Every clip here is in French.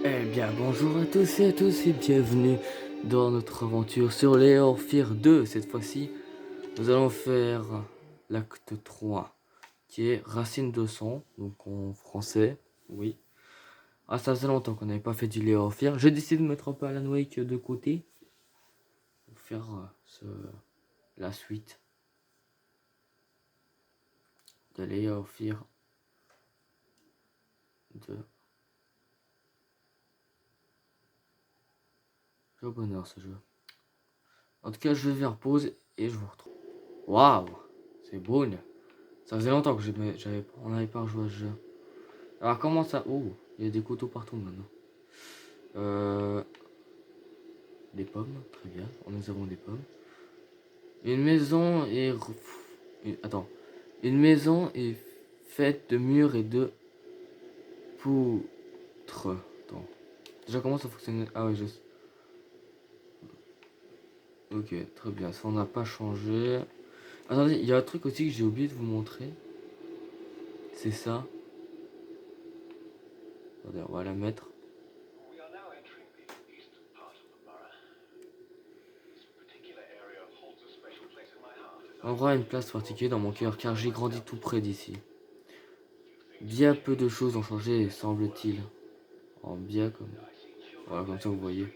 Eh bien, bonjour à tous et bienvenue dans notre aventure sur les Orphir 2. Cette fois-ci, nous allons faire l'acte 3, qui est Racine de sang, donc en français, oui. Ah, ça faisait longtemps qu'on n'avait pas fait du Léo Orphir. J'ai décidé de mettre un peu Alan Wake de côté pour faire la suite de Léo Orphir 2. Quel bonheur ce jeu. En tout cas, je vais faire pause et je vous retrouve. Waouh, c'est beau. Ça faisait longtemps que on n'avait pas joué à ce jeu. Alors comment ça... Oh, il y a des couteaux partout maintenant. Des pommes, très bien. Nous avons des pommes. Une maison est... Attends. Une maison est faite de murs et de poutres. Attends. Déjà comment ça fonctionne? Ah oui, je sais. Ok, très bien. Ça on n'a pas changé. Attendez, il y a un truc aussi que j'ai oublié de vous montrer. C'est ça. Attendez, on va la mettre. Endroit a une place particulière dans mon cœur car j'ai grandi tout près d'ici. Bien peu de choses ont changé, semble-t-il. En bien comme... Voilà, comme ça vous voyez.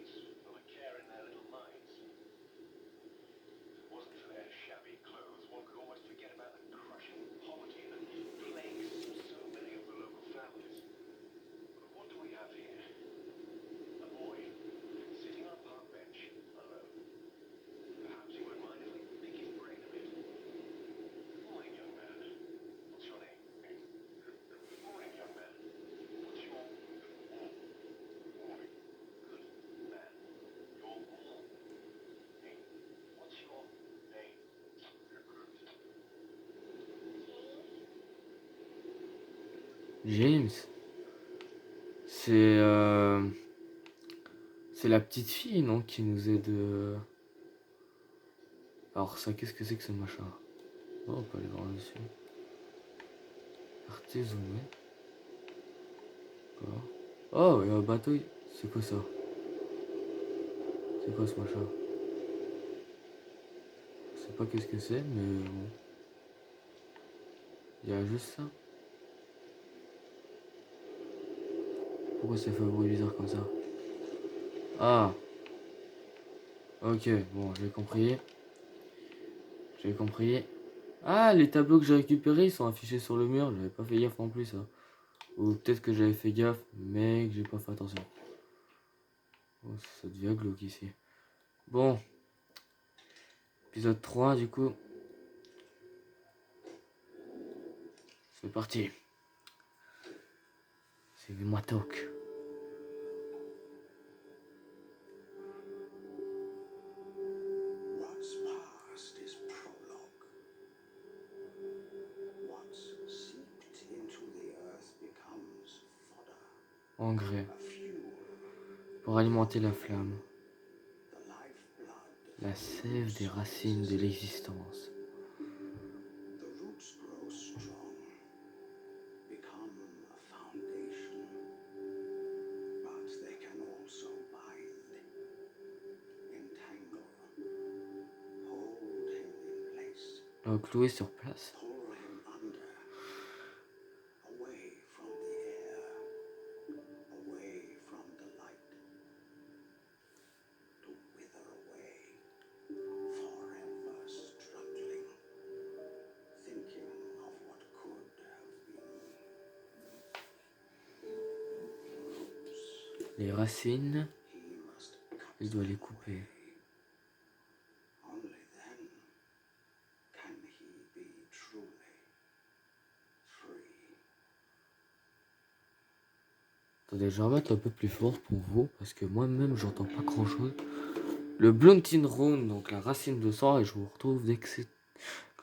James, c'est c'est la petite fille, non, qui nous aide. Alors ça, qu'est-ce que c'est que ce machin? Oh, on peut aller voir dessus. Artisanat. Quoi? Oh, il y a un bateau. C'est quoi ça? C'est quoi ce machin? Je sais pas qu'est-ce que c'est, mais bon. Il y a juste ça. Pourquoi ça fait un bruit bizarre comme ça? Ah, ok, bon, j'ai compris. J'ai compris. Ah, les tableaux que j'ai récupérés, ils sont affichés sur le mur. J'avais pas fait gaffe en plus, ça. Ou peut-être que j'avais fait gaffe, mais que j'ai pas fait attention. Oh, ça devient glauque ici. Bon. Épisode 3, du coup. C'est parti. Suivez-moi, talk. What's past is prologue. What's seeped into the earth becomes fodder. Engrais. A fuel, Pour alimenter la flamme. the lifeblood La sève des racines de l'existence. the roots grow strong, become a foundation, but they can also bind, entangle, hold him in place, Cloué sur place. pull him under, away from the air, away from the light, to wither away, forever struggling, thinking of what could have been. Roots, Les racines, he must cut il doit les them couper. away. Only then can he be truly free. Attendez, je vais remettre un peu plus fort pour vous, parce que moi-même, j'entends pas grand-chose. Le Bluntin Rune, donc la racine de sang, et je vous retrouve dès que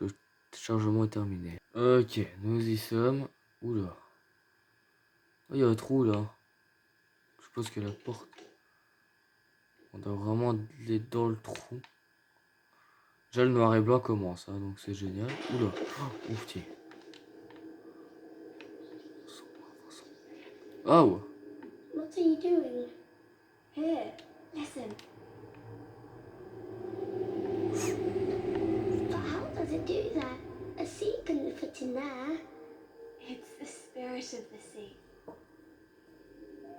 le chargement est terminé. Ok, nous y sommes. Oula. Oh, il y a un trou là. Je suppose que la porte. On doit vraiment aller dans le trou. Déjà le noir et blanc commence, hein, donc c'est génial. Oula. Oh, ouf, tiens. Oh. What are you doing? Here, listen. But how does it do that? A sea can fit in there. It's the spirit of the sea.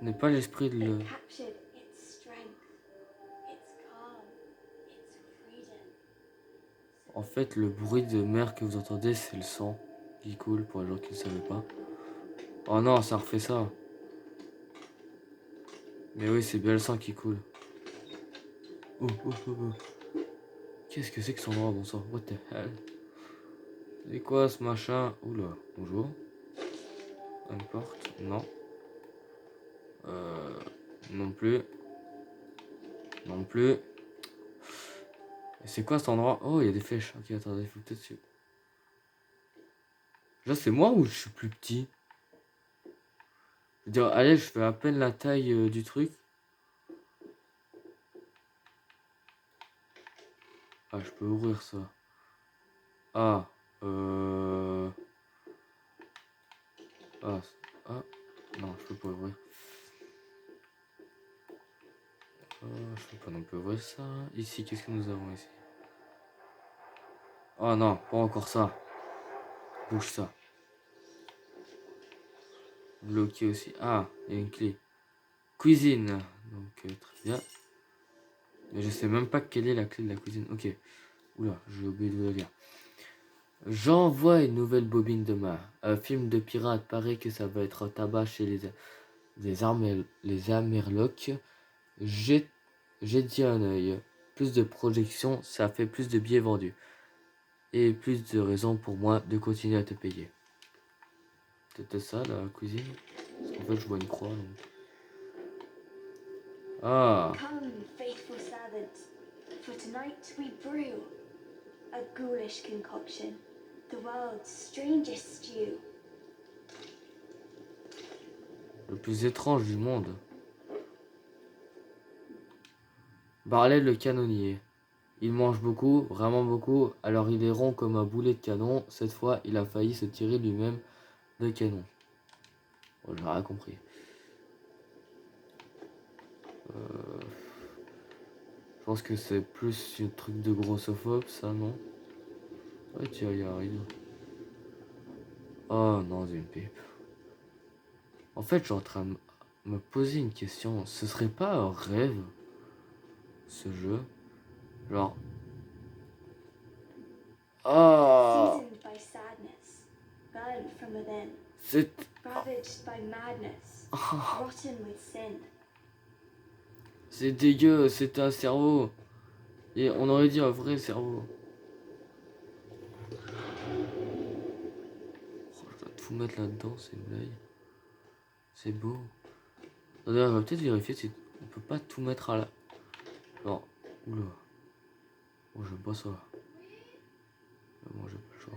N'est pas l'esprit de le... It captured its strength, its calm, its freedom. En fait, le bruit de mer que vous entendez, c'est le sang qui coule pour les gens qui ne savaient pas. Oh non, ça refait ça. Mais oui, c'est bien le sang qui coule. Oh, oh, oh, oh. Qu'est-ce que c'est que cet endroit, bon sang? What the hell? C'est quoi ce machin? Oula, bonjour. Une porte? Non. Non plus. Non plus. C'est quoi cet endroit? Oh, il y a des flèches. Ok, attendez, il faut peut-être suivre. Là, c'est moi ou je suis plus petit? Je veux dire, allez, je fais à peine la taille du truc. Ah, je peux ouvrir ça. Ah, Ah, ah, non, je peux pas ouvrir. Je peux pas non plus ouvrir ça. Ici, qu'est-ce que nous avons ici? Oh non, pas encore ça. Bouge ça. Bloqué aussi. Ah, il y a une clé. Cuisine. Donc, très bien. Mais je sais même pas quelle est la clé de la cuisine. Ok. Oula, j'ai oublié de vous le dire. J'envoie une nouvelle bobine demain. Un film de pirate, paraît que ça va être un tabac chez les Amerlocs. J'ai dit un œil. Plus de projections, ça fait plus de billets vendus. Et plus de raisons pour moi de continuer à te payer. C'était ça la cuisine? Parce qu'en fait je vois une croix. Donc... Ah! Come, faithful servants, for tonight we brew a ghoulish concoction, the world's strangest stew. Le plus étrange du monde. Barlet le canonnier. Il mange beaucoup, vraiment beaucoup, alors il est rond comme un boulet de canon. Cette fois, il a failli se tirer lui-même de canon. Bon, j'ai rien compris. Je pense que c'est plus un truc de grossophobe, ça, non? Ouais, tiens, il y a un rideau. Oh non, une pipe. En fait, je suis en train de me poser une question. Ce serait pas un rêve, ce jeu? Genre... Oh! Seasoned by sadness, burned from within, C'est... ravaged by madness, Oh, rotten with sin. c'est dégueu, c'est un cerveau. Et on aurait dit un vrai cerveau. Oh, je dois tout mettre là-dedans, c'est une blague. C'est beau. D'ailleurs, on va peut-être vérifier si on peut pas tout mettre à la... Genre, oula. Oh, j'aime pas ça. Moi, j'ai pas le choix.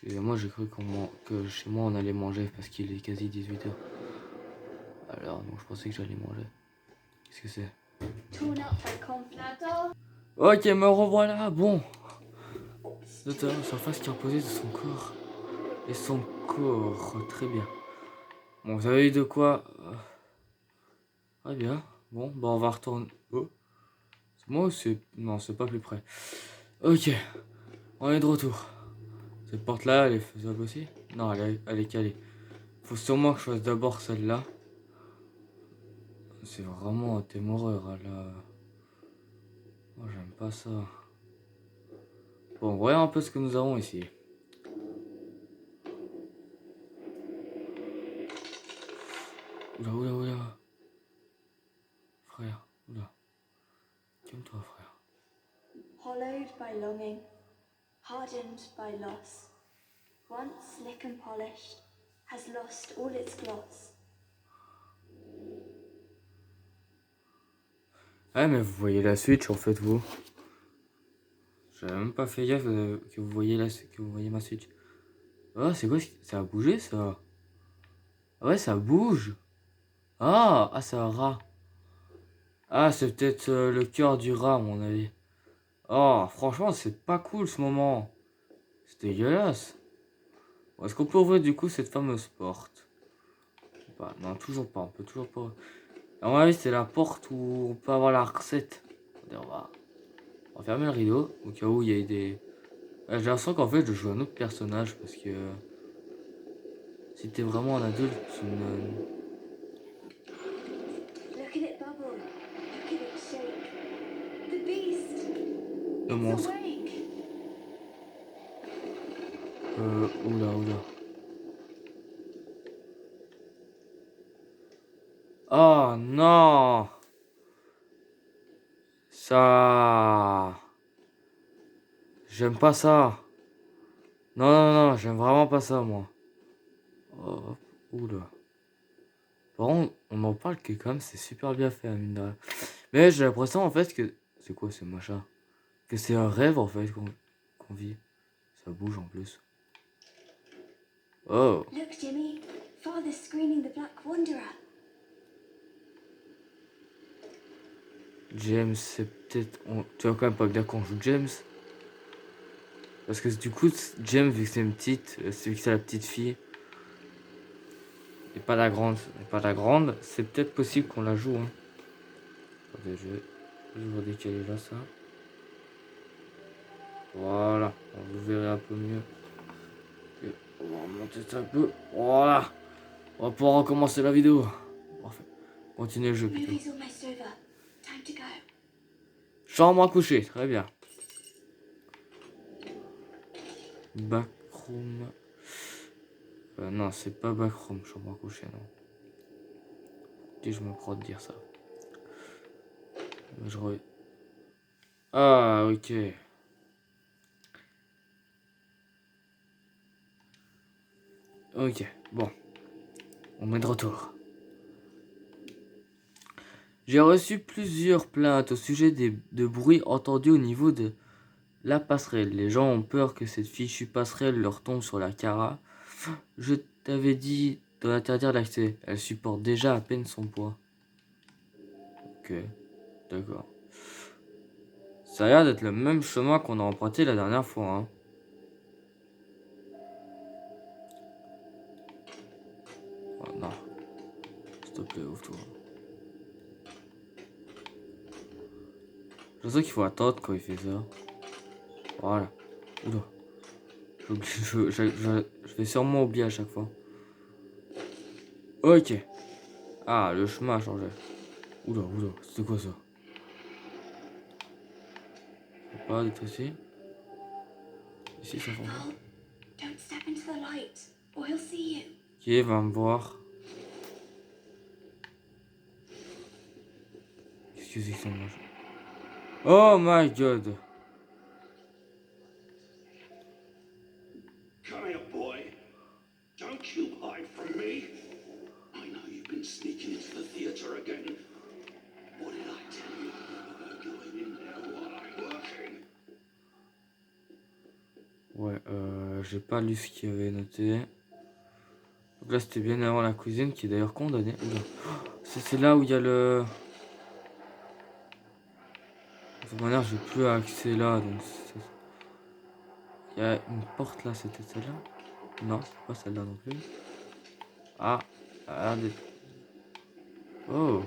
Excusez-moi, j'ai cru que chez moi on allait manger parce qu'il est quasi 18h. Alors, donc je pensais que j'allais manger. Qu'est-ce que c'est? Torn up by conflict. Ok, me revoilà. Bon. Notamment surface qui est reposée de son corps. Et son corps. Très bien. Bon, vous avez eu de quoi? Très bien. Bon, bah on va retourner. Oh. C'est moi ou c'est... Non, c'est pas plus près. Ok. On est de retour. Cette porte-là, elle est faisable aussi? Non, elle est calée. Faut sûrement que je fasse d'abord celle-là. C'est vraiment un thème horreur, là. Moi, j'aime pas ça. Bon, voyons un peu ce que nous avons ici. Oula, oula, oula. Frère, oula. Calme-toi, frère. Hollowed by longing, hardened by loss, once slick and polished, has lost all its gloss. Ah, mais vous voyez la Switch, en fait, vous. J'avais même pas fait gaffe que vous voyez ma Switch. Ah, c'est quoi? Ça a bougé, ça? Ah ouais, ça bouge. Ah, c'est un rat. Ah, c'est peut-être le cœur du rat, à mon avis. Oh, franchement, c'est pas cool, ce moment. C'est C'est dégueulasse. Bon, est-ce qu'on peut ouvrir du coup cette fameuse porte? Bah, non, toujours pas. On peut toujours pas. À mon avis, c'est la porte où on peut avoir la recette. Attendez, on va fermer le rideau au cas où il y a des. J'ai l'impression qu'en fait je joue un autre personnage parce que si t'es vraiment un adulte, tu ne. Look at it bubble. Look at it shake. The beast. Le It's monstre. awake. Oula. Oh non! Ça. J'aime pas ça. Non, j'aime vraiment pas ça, moi. Oh, oula. Par contre, on en parle que quand même, c'est super bien fait, hein, mine de rien. Mais j'ai l'impression, en fait, que... C'est quoi, ce machin? Que c'est un rêve, en fait, qu'on vit. Ça bouge, en plus. Oh. Look, Jimmy. Father's screening the Black Wanderer. James, c'est peut-être... Tu vas quand même pas me dire qu'on joue James? Parce que du coup, James, vu que c'est une petite... vu que c'est la petite fille... Et pas la grande, c'est peut-être possible qu'on la joue, hein. Attendez, je vais redécaler là, ça. Voilà, vous verrez un peu mieux. Et on va remonter ça un peu. Voilà. On va pouvoir recommencer la vidéo. Enfin, continuer le jeu plutôt. Movie's almost over. Time to go. Chambre à coucher, très bien. Backroom. Non, c'est pas backroom, chambre à coucher, non. Et je me crois de dire ça. Ah, ok. Ok, bon. On est de retour. J'ai reçu plusieurs plaintes au sujet de bruits entendus au niveau de la passerelle. Les gens ont peur que cette fichue passerelle leur tombe sur la cara. Je t'avais dit d'en interdire l'accès. Elle supporte déjà à peine son poids. Ok, d'accord. Ça a l'air d'être le même chemin qu'on a emprunté la dernière fois, hein. Oh non. S'il te plaît, ouvre-toi. Je sais qu'il faut attendre quand il fait ça. Voilà. Oula. Je vais sûrement oublier à chaque fois. Ok. Ah, le chemin a changé. Oula, c'était quoi ça? Faut pas d'être ici. Ici, ça fonctionne. Carl, don't step into the light, or he'll see you. Ok, va me voir. Qu'est-ce que c'est que ça, machin? Oh my god. Come here, boy. Don't you hide from me. I know you've been sneaking into the theater again. What did I tell you about going in there while I'm working? Ouais, j'ai pas lu ce qu'il y avait noté. Donc là, c'était bien avant la cuisine, qui est d'ailleurs condamnée. Oula. C'est là où il y a le... De toute manière, j'ai plus accès là, donc... Il y a une porte là, c'était celle-là? Non, c'est pas celle-là non plus. Ah, regardez. Oh,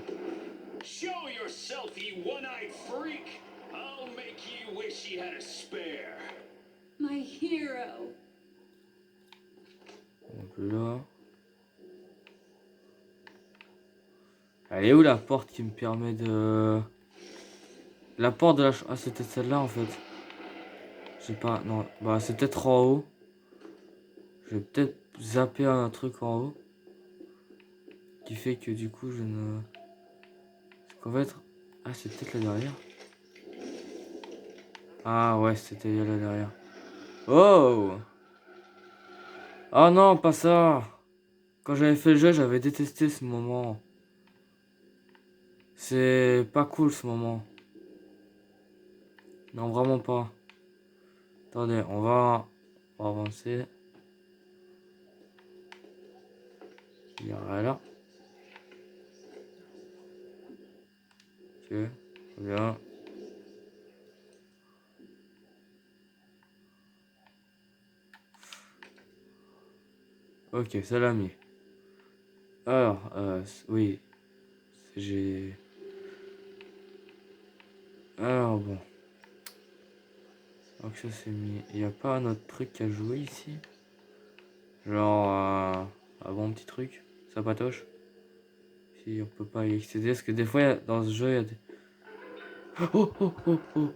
Show yourself, you one-eyed freak! I'll make you wish you had a spare. My hero. non plus là. Elle est où la porte qui me permet de... La porte de la... Ah, c'était celle-là en fait. Je sais pas, non. Bah, c'est peut-être en haut. Je vais peut-être zapper un truc en haut. Qui fait que du coup, je ne... Parce qu'en fait... Ah, c'est peut-être là derrière. Ah ouais, c'était là derrière. Oh! Oh non, pas ça! Quand j'avais fait le jeu, j'avais détesté ce moment. C'est pas cool ce moment. Non, vraiment pas. Attendez, on va avancer. Il y a là. Ok, bien. Ok, ça l'a mis. Alors, oui. J'ai... Alors bon. Donc ça c'est mis. Il n'y a pas un autre truc à jouer ici? Genre un bon petit truc? Ça patoche? Si on peut pas y accéder. Parce que des fois dans ce jeu il y a des... Oh oh oh oh!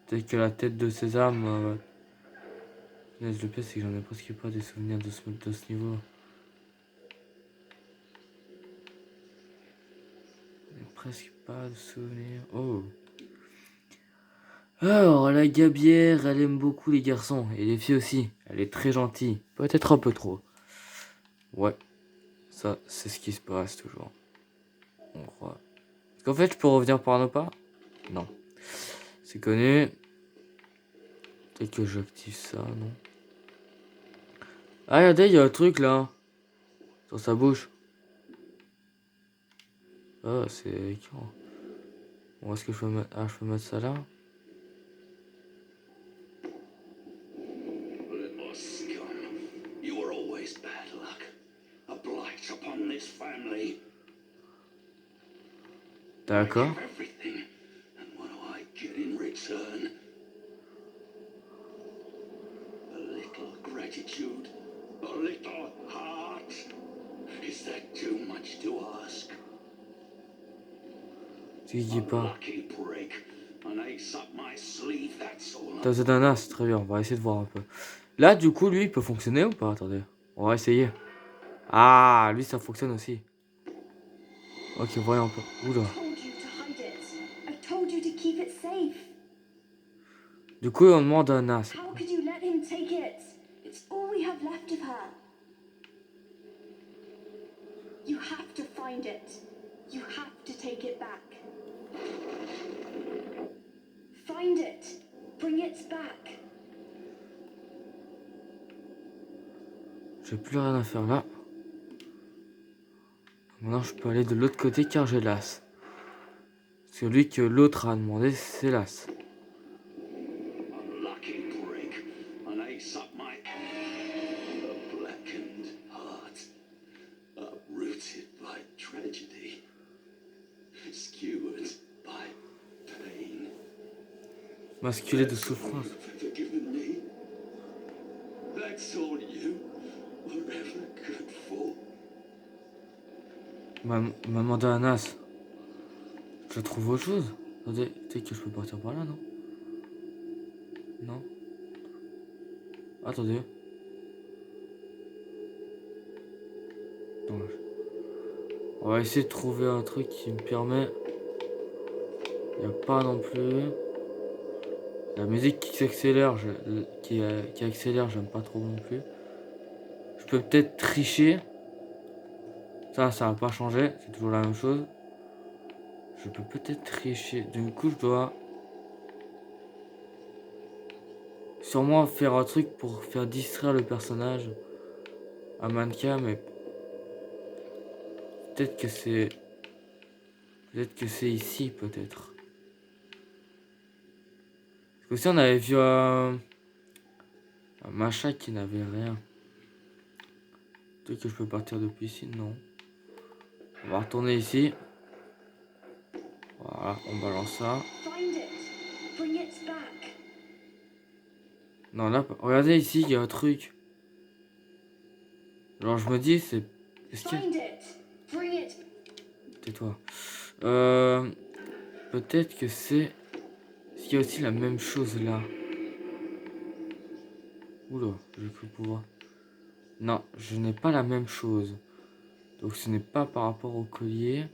Peut-être que la tête de Sésame... Le pire c'est que j'en ai presque pas des souvenirs de ce niveau. Presque pas de souvenirs. Oh! Alors, la Gabière, elle aime beaucoup les garçons. Et les filles aussi. Elle est très gentille. Peut-être un peu trop. Ouais. Ça, c'est ce qui se passe toujours. On croit. Est-ce qu'en fait, je peux revenir par un pas? Non. C'est connu. Peut-être que j'active ça, non? Ah, regardez, il y a un truc là. Sur sa bouche. Ah, c'est... Bon, est-ce que je peux mettre... Ah, je peux mettre ça là? Little scum. You were always bad luck. A blight upon this family. I D'accord. give everything. And what do I get in return? A little gratitude. A little heart. Is that too much to ask? Tu dis pas. Lucky break. An ace up my sleeve, that's all. T'as besoin d'un as, très bien. On va essayer de voir un peu. Là, du coup, lui, il peut fonctionner ou pas? Attendez. On va essayer. Ah, lui, ça fonctionne aussi. Ok, voyons un peu. Oula. I told you to hide it. I told you to keep it safe. Du coup, on demande un as. How could you let him take it? It's all we have left of her. You have to find it. You have to take it back. Find it. Bring it back. J'ai plus rien à faire là. Maintenant, je peux aller de l'autre côté car j'ai l'as. Celui que l'autre a demandé, c'est l'as. A lucky break. An ace up my... A blackened heart. Uprooted by tragedy. Skewered by pain. Masculé de souffrance. You've ever given me. That's all you were ever good for. M'a demandé un as. Je trouve autre chose. Attendez, peut-être que je peux partir par là, non? Non. Attendez. Non, on va essayer de trouver un truc qui me permet. Il n'y a pas non plus. La musique qui s'accélère, qui accélère, j'aime pas trop non plus. Je peux peut-être tricher. Ça va pas changer. C'est toujours la même chose. Je peux peut-être tricher. Du coup, je dois sûrement faire un truc pour faire distraire le personnage à mannequin, mais peut-être que c'est... Peut-être que c'est ici, peut-être. Parce que aussi, on avait vu un machin qui n'avait rien. Peut-être que je peux partir depuis ici, non. On va retourner ici. Voilà, on balance ça. Find it. Bring it back. Non, là, regardez ici, il y a un truc. Genre, je me dis, c'est... Est-ce qu'il y a... Find it. Bring it. Tais-toi. Peut-être que c'est... Est-ce qu'il y a aussi la même chose là? Oula, j'ai cru pouvoir... Non, je n'ai pas la même chose. Donc ce n'est pas par rapport au collier.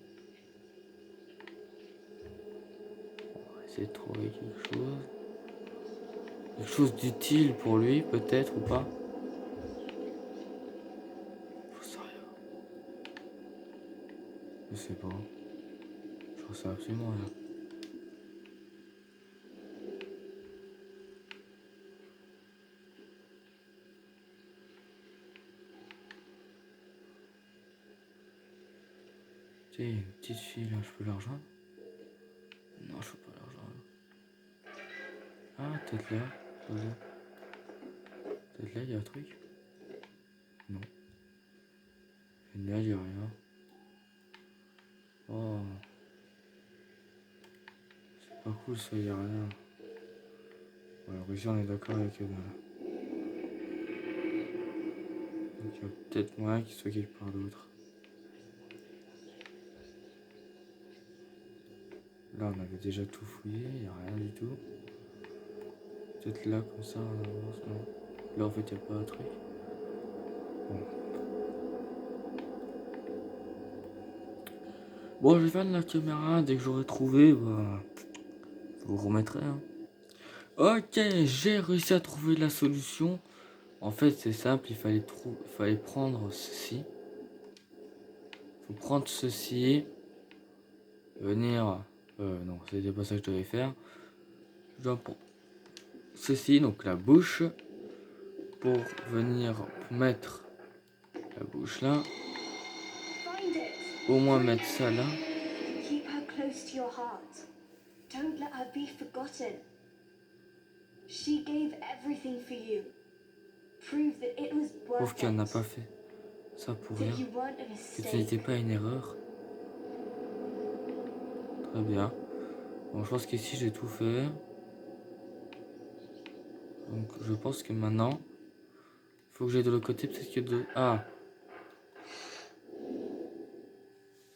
On va essayer de trouver quelque chose. Quelque chose d'utile pour lui, peut-être ou pas. Je sais rien. Je sais pas. Je sais absolument rien. Tiens, une petite fille là, je peux la rejoindre? Non, je veux pas l'argent. Ah, peut-être là. Peut-être là, il y a un truc. Non. Et là, il y a rien. Oh. C'est pas cool ça, il y a rien. Bon, alors ici, on est d'accord avec eux. Donc il y a peut-être moyen qu'il soit quelque part d'autre. Là, on avait déjà tout fouillé, il n'y a rien du tout. Peut-être là, comme ça, on avance, non. Là, en fait, il n'y a pas un truc. Bon. Bon, je vais faire de la caméra. Dès que j'aurai trouvé, bah, je vous remettrai. Hein. Ok, j'ai réussi à trouver la solution. En fait, c'est simple, il fallait prendre ceci. Faut prendre ceci. Venir... non, c'était pas ça que je devais faire. Je dois prendre ceci, donc la bouche. Pour venir mettre la bouche là. Find it. Au moins mettre ça là. Keep her close to your heart. Don't let her be forgotten. She gave everything for you. Prove that it was Prouve worth qu'elle n'a it. pas fait ça pour That rien. you weren't a Que ce n'était mistake. pas une erreur. Très bien. Bon, je pense qu'ici j'ai tout fait. Donc je pense que maintenant, il faut que j'aille de l'autre côté. Peut-être que de... Ah,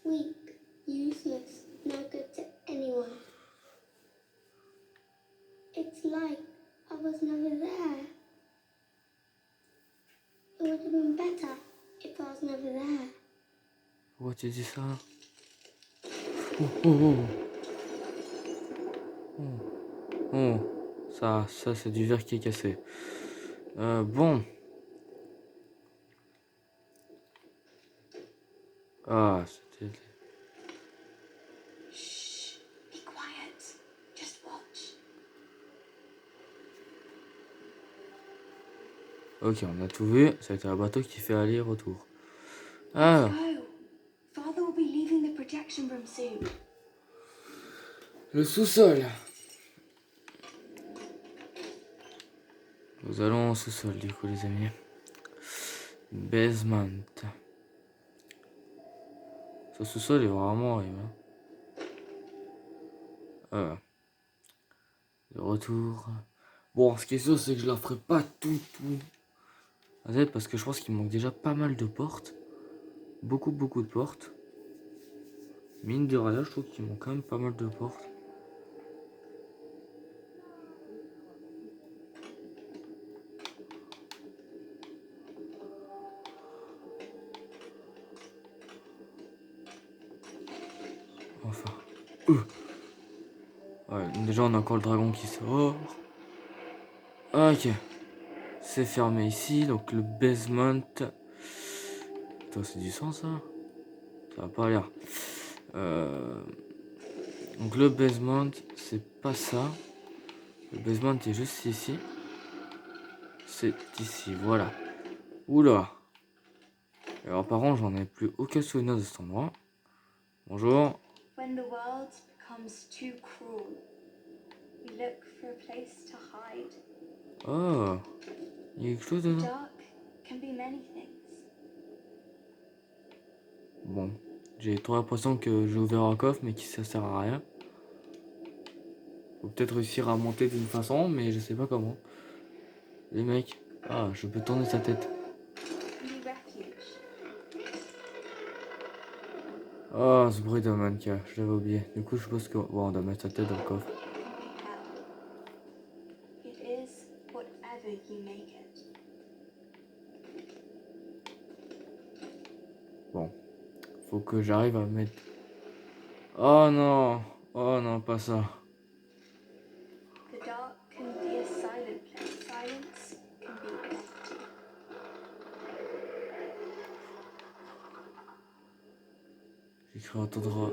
Weak, useless, no good to anyone. It's like I was never there. It would have been better if I was never there. pourquoi tu dis ça? Oh, oh, oh. Oh, oh. Ça c'est du verre qui est cassé. Bon. Ah, c'était... Shh. Be quiet. Just watch. Ok, on a tout vu. Ça a été un bateau qui fait aller-retour. Ah, Go. Father will be leaving the projection room soon. le sous-sol. Nous allons au sous-sol du coup les amis. Basement. Ce sous-sol est vraiment horrible. Hein. De retour. Bon, ce qui est sûr c'est que je la ferai pas tout. Parce que je pense qu'il manque déjà pas mal de portes. Beaucoup de portes. Mine de rien, je trouve qu'il manque quand même pas mal de portes. Enfin. Ouais, déjà on a encore le dragon qui sort. Ok. C'est fermé ici, donc le basement. Putain, c'est du sang ça? Ça va pas l'air. Donc le basement, c'est pas ça. Le basement est juste ici. C'est ici, voilà. Oula. Alors par contre, j'en ai plus aucun souvenir de cet endroit. Bonjour. When the world becomes too cruel, we look for a place to hide. Oh. Il y a quelque chose dedans? Dark can be many things. Bon. J'ai trop l'impression que j'ai ouvert un coffre mais qui ça sert à rien. Faut peut-être réussir à monter d'une façon mais je sais pas comment. Les mecs. Ah, je peux tourner sa tête. New refuge. Oh, ce bruit de mannequin, je l'avais oublié. Du coup, je pense que... Bon, on doit mettre sa tête dans le coffre. It is whatever you make it. Bon. Faut que j'arrive à mettre... Oh non! Oh non, pas ça. The dark can be a silent place. Silence can be empty. J'écris un tout droit.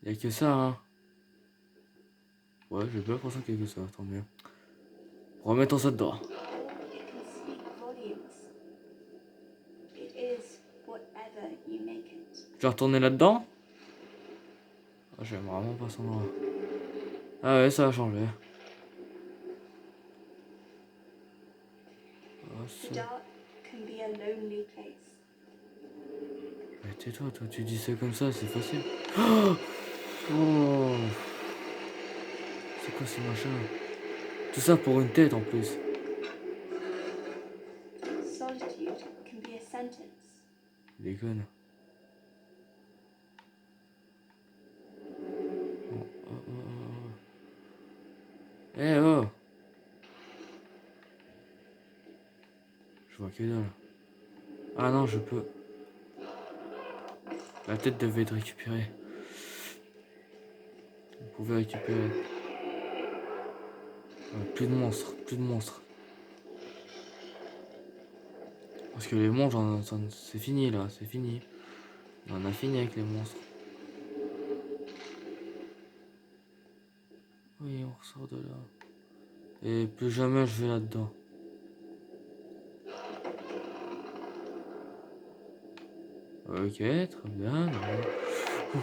Y'a que ça, hein? Ouais, j'ai pas l'impression qu'il y a que ça, tant mieux. Remettons ça dedans. Or it can speak volumes. It is whatever you make it. Je vais retourner là-dedans? Ah, j'aime vraiment pas cet endroit. Ah ouais, ça a changé. Ah, The ça... dark can be a lonely place. Mais tais-toi, toi, tu dis ça comme ça, c'est facile. Oh, c'est quoi ces machins? Tout ça pour une tête en plus. Solitude can be a sentence. Déconne. Oh, oh, oh, oh. Eh oh! Je vois que dalle. Ah non, je peux. La tête devait être récupérée. Vous pouvez récupérer. Plus de monstres, plus de monstres. Parce que les monstres, c'est fini là, c'est fini. On a fini avec les monstres. Oui, on ressort de là. Et plus jamais je vais là-dedans. Ok, très bien. It can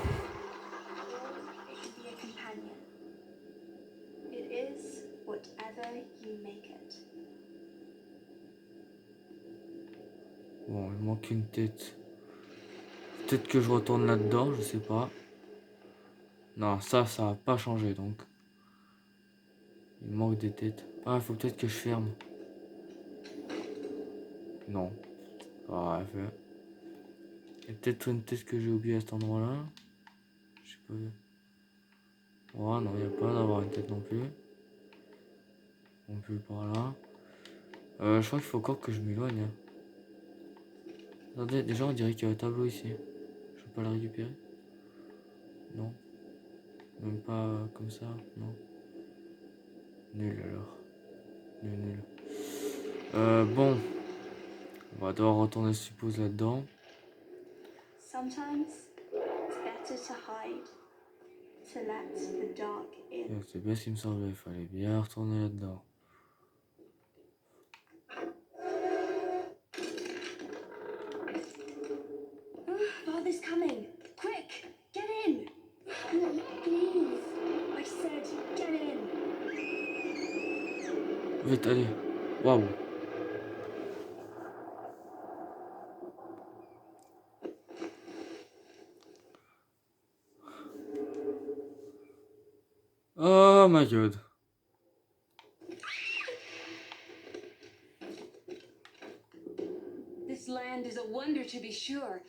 be a companion. It is whatever you make it. Bon, il manque une tête. Peut-être que je retourne là-dedans, je sais pas. Non, ça a pas changé donc. Il manque des têtes. Ah, il faut peut-être que je ferme. Non. Ah, ouais, fait. Il y a peut-être une tête que j'ai oubliée à cet endroit-là. Je sais pas. Oh non, il n'y a pas d'avoir une tête non plus. Non plus par là. Je crois qu'il faut encore que je m'éloigne. Hein. Attendez, déjà on dirait qu'il y a un tableau ici. Je peux pas le récupérer? Non. Même pas comme ça? Non. Nul alors. Nul, nul. Bon. On va devoir retourner, je suppose, là-dedans. Sometimes it's better to hide, to let the dark in. C'est bien ce qu'il me semblait. Il fallait bien retourner là-dedans. Father's coming! Quick! Get in! No, please. I said get in! Vite, allez. Waouh. Oh my god. This land is a wonder to be sure,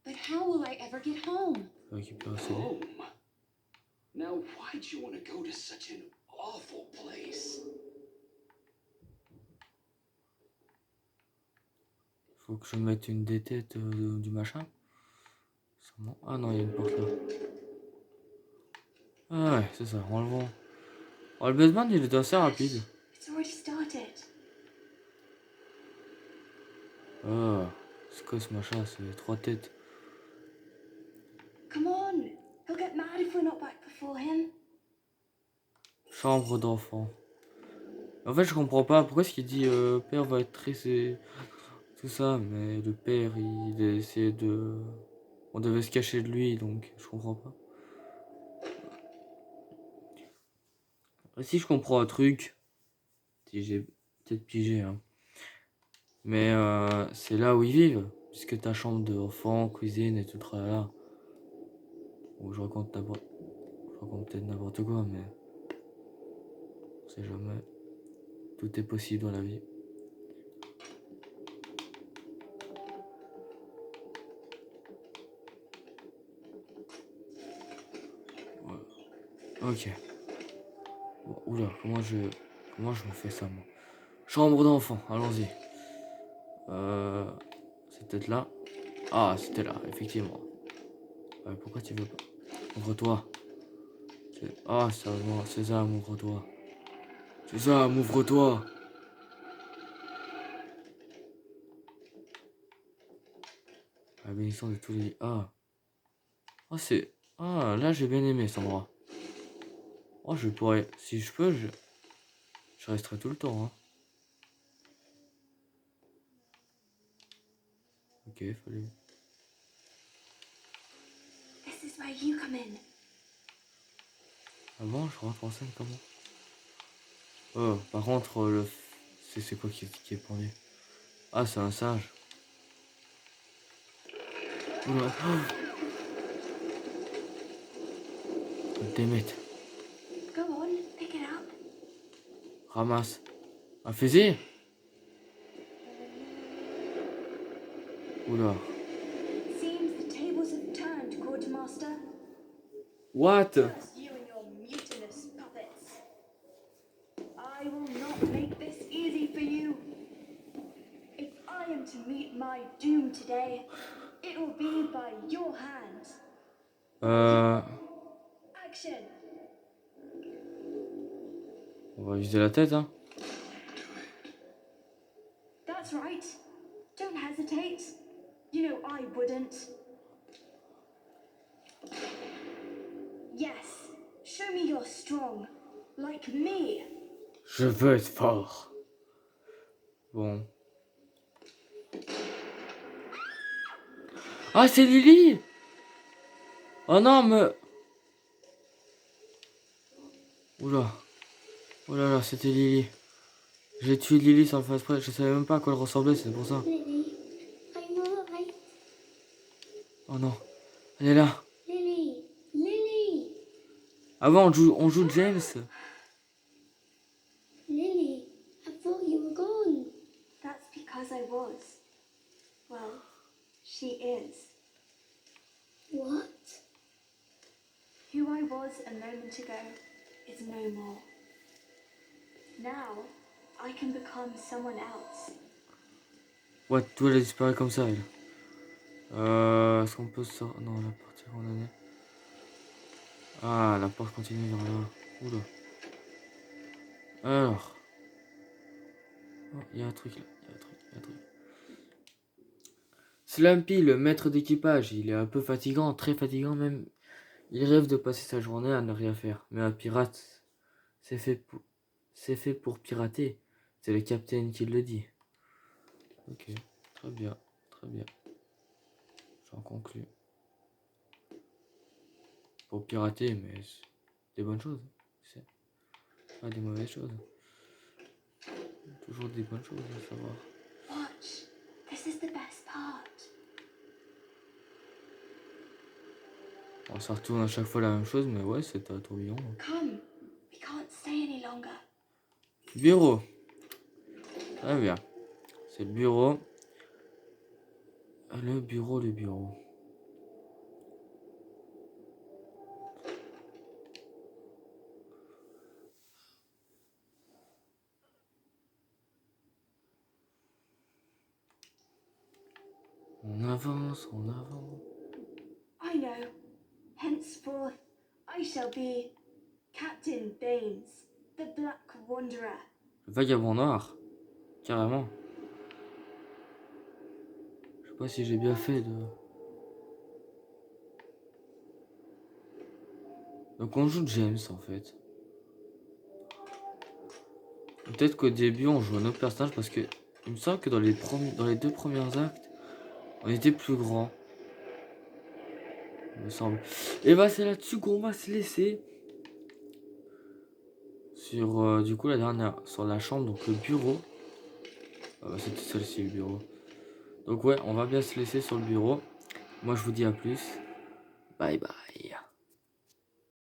but how will I ever get home? Faut récupérer ce dé. Home? Now, why'd you want to go to such an awful place? Faut que je mette une des têtes du machin. Sûrement. Ah non, il y a une porte là. Ah ouais, c'est ça, enlevons. Oh, le basement il est assez rapide. It's already started. Oh, c'est quoi ce machin? C'est 3 têtes. Come on! He'll get mad if we're not back before him. Chambre d'enfant. En fait, je comprends pas pourquoi est-ce qu'il dit père va être triste et tout ça, mais le père il a essayé de. On devait se cacher de lui donc je comprends pas. Si je comprends un truc, si j'ai peut-être pigé, hein. Mais c'est là où ils vivent, puisque ta chambre d'enfant, cuisine et tout le tralala. Bon, je raconte peut-être n'importe quoi, mais on sait jamais. Tout est possible dans la vie. Voilà. Ok. Bon, oula, comment je me fais ça, moi? Chambre d'enfant, allons-y. C'est peut-être là. Ah, c'était là, effectivement. Pourquoi tu veux pas? Ouvre-toi. Ah, sérieusement, Sésame, ouvre-toi. Sésame, ouvre-toi. La bénédiction de tous les... Ah. Oh, c'est... Ah, là, j'ai bien aimé cet endroit. Oh, je pourrais... Si je peux, je resterai tout le temps, hein. Ok, fallait... This is where you come in. Ah bon, je rentre en scène comment? Oh, par contre, c'est quoi qui est pendu? Ah, c'est un singe. Oula. Oh, damn it. Go on, pick it up. Ramasse. Un fusil? Oula. Seems the tables have turned, Quartermaster. What? Curse you and your mutinous puppets. I will not make this easy for you. If I am to meet my doom today, it will be by your hands. Action! On va viser la tête, hein. That's right. Don't hesitate. You know I wouldn't. Yes. Show me you're strong. Like me. Je veux être fort. Bon. Ah, c'est Lily! Oh non, mais... Oula. Oh là là, c'était Lily. J'ai tué Lily sans le faire exprès. Je savais même pas à quoi elle ressemblait, c'est pour ça. Lily, I'm alright. Oh non. Elle est là. Lily, Lily, Avant, on joue James. Lily, I thought you were gone. That's because I was. Well, she is. What? Who I was a moment ago is no more. Now, I can become someone else. Ouais, tout elle a disparu comme ça, elle. Est-ce qu'on peut sortir... Non, la porte est condamnée. Ah, la porte continue vers là. Oula. Alors. Oh, il y a un truc là. Il y a un truc, il y a un truc. Slumpy, le maître d'équipage, il est un peu fatigant, très fatigant même. Il rêve de passer sa journée à ne rien faire. Mais un pirate, c'est fait pour pirater. C'est le capitaine qui le dit. Ok, très bien, très bien. J'en conclus. Pour pirater, mais c'est des bonnes choses. C'est pas des mauvaises choses. Toujours des bonnes choses à savoir. Watch. This is the best part. On se retourne à chaque fois la même chose, mais ouais, c'est un tourbillon. Come. We can't stay any longer. Bureau. Très bien. C'est le bureau. Le bureau. On avance, on avance. I know. Henceforth, I shall be Captain Baines, the Black Wanderer. Le vagabond noir. Carrément. Je sais pas si j'ai bien fait de... Donc on joue James en fait. Peut-être qu'au début on joue un autre personnage parce que il me semble que dans les deux premiers actes, on était plus grand. Il me semble. Et bah c'est là-dessus qu'on va se laisser. Sur du coup la dernière, sur la chambre, donc le bureau. C'était celle-ci le bureau. Donc ouais, on va bien se laisser sur le bureau. Moi je vous dis à plus. Bye bye.